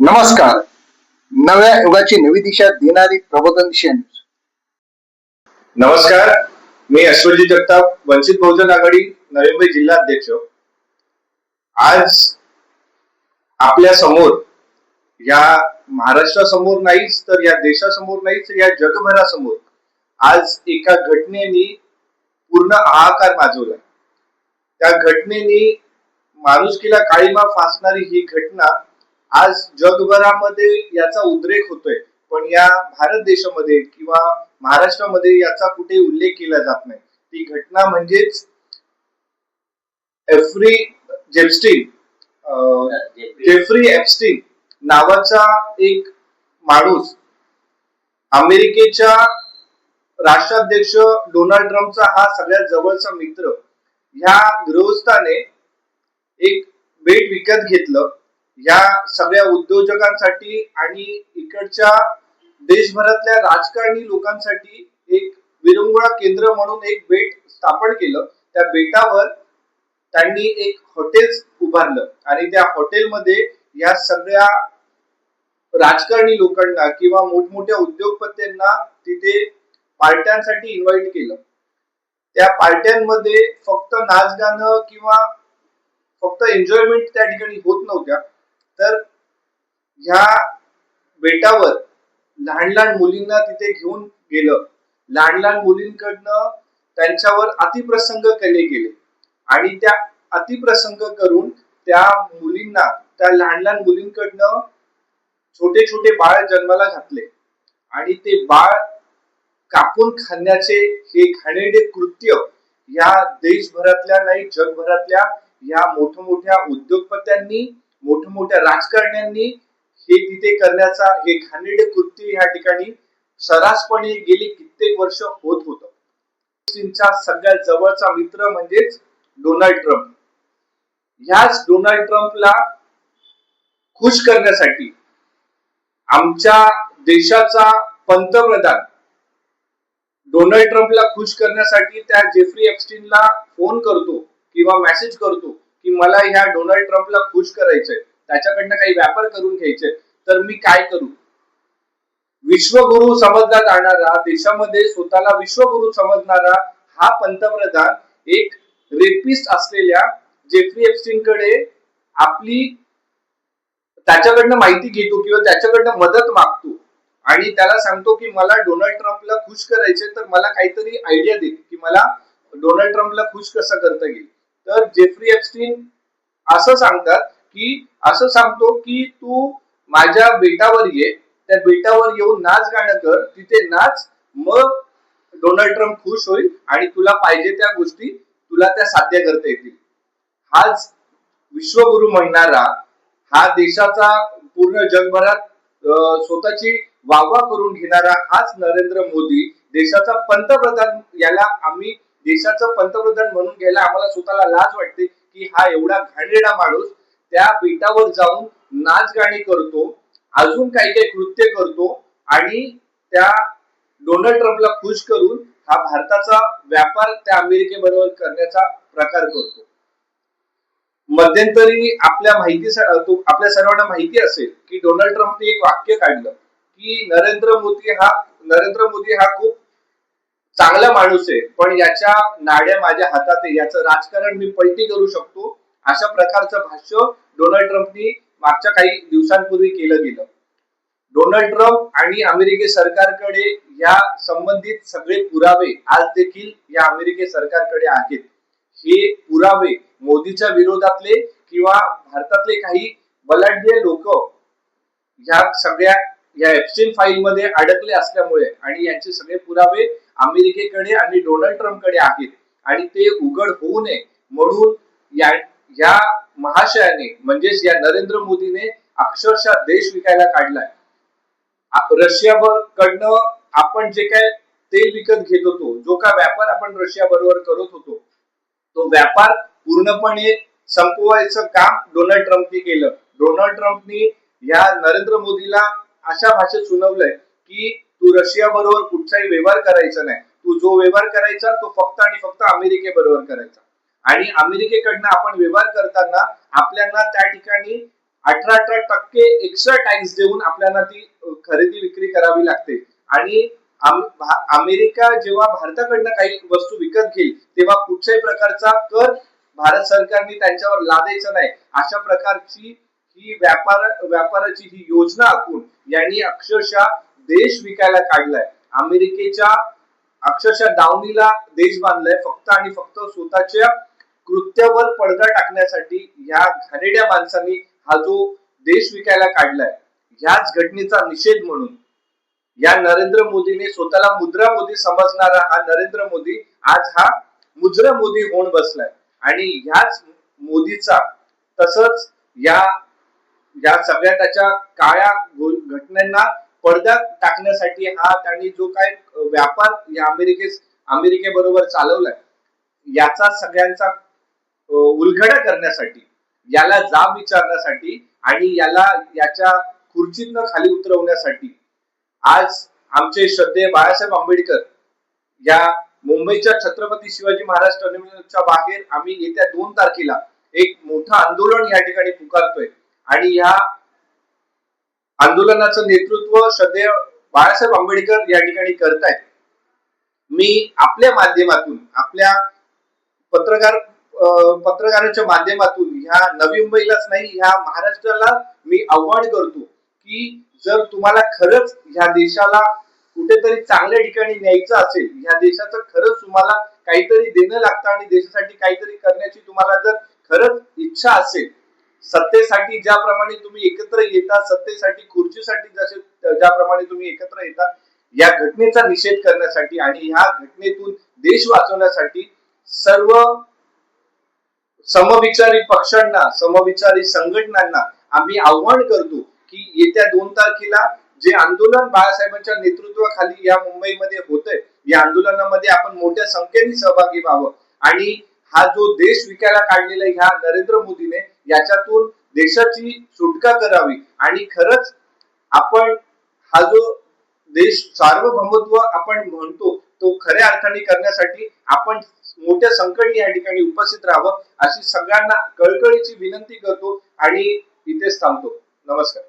नमस्कार. नव्या युगाची नवी दिशा देणारी प्रबोधनशील न्यूज. नमस्कार, मी अश्वजित जगताप, वंचित बहुजन आघाडी नवी मुंबई जिल्हा अध्यक्ष. आज आपल्या समोर, या महाराष्ट्रासमोर नाहीच तर या देशासमोर नाहीच या जगभरासमोर आज एका घटनेने पूर्ण हाहाकार माजवला. त्या घटनेने माणुसकीला काळीमा फासणारी ही घटना आज जगभरामध्ये याचा उद्रेक होतोय, पण या भारत देशामध्ये किंवा महाराष्ट्रामध्ये याचा कुठे उल्लेख केला जात नाही. ती घटना म्हणजेच जेफ्री एप्स्टीन नावाचा एक माणूस, अमेरिकेच्या राष्ट्राध्यक्ष डोनाल्ड ट्रम्पचा हा सगळ्यात जवळचा मित्र, ह्या गृहस्थाने एक बेट विकत घेतलं. या सगळ्या उद्योजकांसाठी आणि इकडच्या देशभरातल्या राजकारणी लोकांसाठी एक विरंगुळा केंद्र म्हणून एक बेट स्थापन केलं. त्या बेटावर त्यांनी एक हॉटेल उभारलं आणि त्या हॉटेलमध्ये या सगळ्या राजकारणी लोकांना किंवा मोठमोठ्या उद्योगपत्यांना तिथे पार्ट्यांसाठी इन्व्हाइट केलं. त्या पार्ट्यांमध्ये फक्त नाच गाणं किंवा फक्त एन्जॉयमेंट त्या ठिकाणी होत नव्हत्या, तर ह्या बेटावर लहान लहान मुलींना तिथे घेऊन गेलं. लहान लहान मुलींकडनं त्यांच्यावर अतिप्रसंग केले गेले आणि त्या अतिप्रसंग करून त्या मुलींना, त्या लहान लहान मुलींकडनं छोटे छोटे बाळ जन्माला घातले आणि ते बाळ कापून खाण्याचे हे घाणेरडे कृत्य या देशभरातल्या नाही जगभरातल्या या मोठमोठ्या उद्योगपत्यांनी, मोठमोठ्या राजकारण्यांनी हे तिथे करण्याचा हे घाणेरडे कृत्य या ठिकाणी सरासपणे गेली कित्येक वर्ष होत होतं. चीनचा सगळ्यात जवळचा मित्र म्हणजेच डोनाल्ड ट्रम्प. ह्याच डोनाल्ड ट्रम्पला खुश करण्यासाठी आमच्या देशाचा पंतप्रधान डोनाल्ड ट्रम्पला खुश करण्यासाठी त्या जेफ्री एप्स्टीनला फोन करतो किंवा मेसेज करतो की मला ह्या डोनाल्ड ट्रम्पला खुश करायचंय, त्याच्याकडनं काही व्यापार करून घ्यायचे, तर मी काय करू? विश्वगुरु समजला जाणारा, देशामध्ये स्वतःला विश्वगुरु समजणारा हा पंतप्रधान एक रेपिस्ट असलेल्या जेफ्री एप्स्टीन कडे आपली त्याच्याकडनं माहिती घेतो किंवा त्याच्याकडनं मदत मागतो आणि त्याला सांगतो की मला डोनाल्ड ट्रम्पला खुश करायचे, तर मला काहीतरी आयडिया दे की मला डोनाल्ड ट्रम्पला खुश कसं करता येईल. तर जेफ्री एप्स्टीन असं सांगतो की तू माझ्या बेटावर ये, त्या बेटावर येऊन नाच गाणं कर, तिथे नाच, मग डोनाल्ड ट्रम्प खुश होईल आणि तुला पाहिजे त्या गोष्टी तुला त्या साध्य करता येतील. हाच विश्वगुरु म्हणणारा, हा देशाचा पूर्ण जगभरात स्वतःची वाहवा करून घेणारा हाच नरेंद्र मोदी, देशाचा पंतप्रधान. याला आम्ही देशाचं पंतप्रधान म्हणून घ्यायला आम्हाला स्वतःला लाज वाटते की हा एवढा घाणेरडा माणूस त्या बेटावर जाऊन नाच गाणी करतो, अजून काही काही कृत्य करतो आणि त्या डोनाल्ड ट्रम्पला खुश करून हा भारताचा व्यापार त्या अमेरिकेबरोबर करण्याचा प्रकार करतो. मध्यंतरी आपल्या सर्वांना माहिती असेल की डोनाल्ड ट्रम्पने एक वाक्य काढलं की नरेंद्र मोदी हा खूप चांगला माणूस आहे, पण याच्या नाड्या माझ्या हातात आहे, याचं राजकारण मी पलटी करू शकतो, अशा प्रकारचं भाष्य डोनाल्ड ट्रम्पनी मागच्या काही दिवसांपूर्वी केलं गेलं. डोनाल्ड ट्रम्प आणि अमेरिके सरकारकडे या संबंधित सगळे पुरावे आज देखील या अमेरिके सरकारकडे आहेत. हे पुरावे मोदीच्या विरोधातले किंवा भारतातले काही बलाढ्य लोक या सगळ्या या एप्स्टीन फाईल मध्ये अडकले असल्यामुळे आणि यांचे सगळे पुरावे अमेरिकेकडे आणि डोनाल्ड ट्रम्पकडे आहेत आणि ते उघड होऊ नये म्हणून या महाशयाने म्हणजेच या नरेंद्र मोदीने अक्षरशः देश विकायला काढलाय. रशियाकडनं आपण जे काय तेल विकत घेत होतो, जो का व्यापार आपण रशिया बरोबर करत होतो, तो व्यापार पूर्णपणे संपवायचं काम डोनाल्ड ट्रम्पने केलं. डोनाल्ड ट्रम्पनी या नरेंद्र मोदीला अशा भाषेत सुनावलंय की तू रशिया बरोबर कुठचाही व्यवहार करायचा नाही, तू जो व्यवहार करायचा तो फक्त आणि फक्त अमेरिकेबरोबर करायचा आणि अमेरिकेकडनं आपण व्यवहार करताना आपल्याला त्या ठिकाणी 18% एक्स्ट्रा टॅक्स देऊन आपल्याला ती खरेदी विक्री करावी लागते. आणि अमेरिका जेव्हा भारताकडनं काही वस्तू विकत घेईल तेव्हा कुठल्याही प्रकारचा कर भारत सरकारने त्यांच्यावर लादायचा नाही. अशा प्रकारची ही व्यापाराची ही योजना आखून यांनी अक्षरशः देश विकायला काढलाय. अमेरिकेच्या अक्षरशः दावणीला देश बांधलाय फक्त आणि फक्त स्वतःच्या कृत्यावर पडदा टाकण्यासाठी. या घाणेरड्या माणसांनी हा जो देश विकायला काढलाय, ह्याच घटनेचा निषेध म्हणून या नरेंद्र मोदीने स्वतःला मुद्रा मोदी समजणारा हा नरेंद्र मोदी आज हा मुद्रा मोदी होऊन बसलाय. आणि ह्याच मोदीचा तसंच या सगळ्या त्याच्या काळ्या घटनांना पडदा टाकण्यासाठी हा त्यांनी जो काय व्यापार या अमेरिकेबरोबर चालवलाय, याचा सगळ्यांचा उलगडा करण्यासाठी, याला जाब विचारण्यासाठी आणि याच्या खुर्चीतनं खाली उतरवण्यासाठी आज आमचे श्रद्धेय बाळासाहेब आंबेडकर या मुंबईच्या छत्रपती शिवाजी महाराज टर्मिनलच्या बाहेर आम्ही येत्या 2 तारखेला एक मोठं आंदोलन या ठिकाणी पुकारतोय. आणि या आंदोलनाचं नेतृत्व श्रद्धेय बाळासाहेब आंबेडकर या ठिकाणी करतायत. मी आपल्या माध्यमातून, आपल्या पत्रकाराच्या माध्यमातून ह्या नवी मुंबईलाच नाही, ह्या महाराष्ट्राला मी आव्हान करतो की जर तुम्हाला खरंच ह्या देशाला कुठेतरी चांगल्या ठिकाणी न्यायचं असेल, ह्या देशाचं खरंच तुम्हाला काहीतरी देणं लागतं आणि देशासाठी काहीतरी करण्याची तुम्हाला जर खरंच इच्छा असेल, सत्तेसाठी ज्याप्रमाणे तुम्ही एकत्र येता, सत्तेसाठी खुर्चीसाठी ज्याप्रमाणे तुम्ही एकत्र येता, या घटनेचा निषेध करण्यासाठी आणि ह्या घटनेतून देश वाचवण्यासाठी सर्व समविचारी पक्षांना, समविचारी संघटनांना आम्ही आव्हान करतो की येत्या 2 तारखेला जे आंदोलन बाळासाहेबांच्या नेतृत्वाखाली या मुंबईमध्ये होतंय, या आंदोलनामध्ये आपण मोठ्या संख्येने सहभागी व्हावं आणि हा जो देश विकायला काढलेला ह्या नरेंद्र मोदीने, याच्यातून देशाची सुटका करावी. आणि खरंच आपण हा जो देश सार्वभौमत्व आपण म्हणतो तो खऱ्या अर्थाने करण्यासाठी आपण मोठ्या संख्येने या ठिकाणी उपस्थित राहावं अशी सगळ्यांना कळकळीची विनंती करतो आणि इथेच थांबतो. नमस्कार.